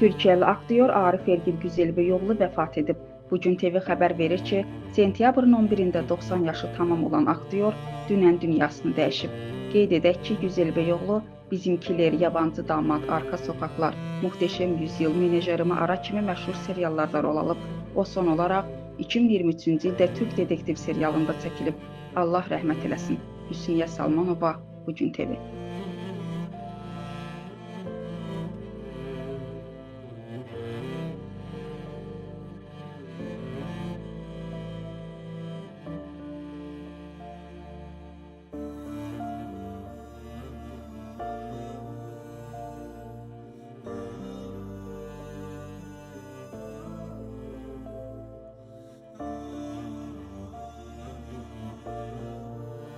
Türkiyəli aktyor Arif Ergin Güzelbeyoğlu vəfat edib. Bugün TV xəbər verir ki, sentyabrın 11-də 90 yaşı tamam olan aktyor dünən dünyasını dəyişib. Qeyd edək ki, Güzelbeyoğlu Bizimkiler, Yabancı Damad, Arka Sokaklar, Muhteşem Yüzyıl, Menajerimi Ara kimi məşhur seriallarda rol alıb. O son olaraq 2023-cü ildə Türk Detektiv serialında çəkilib. Allah rəhmət eləsin. Hüsniyyə Salmanova, Bugün TV.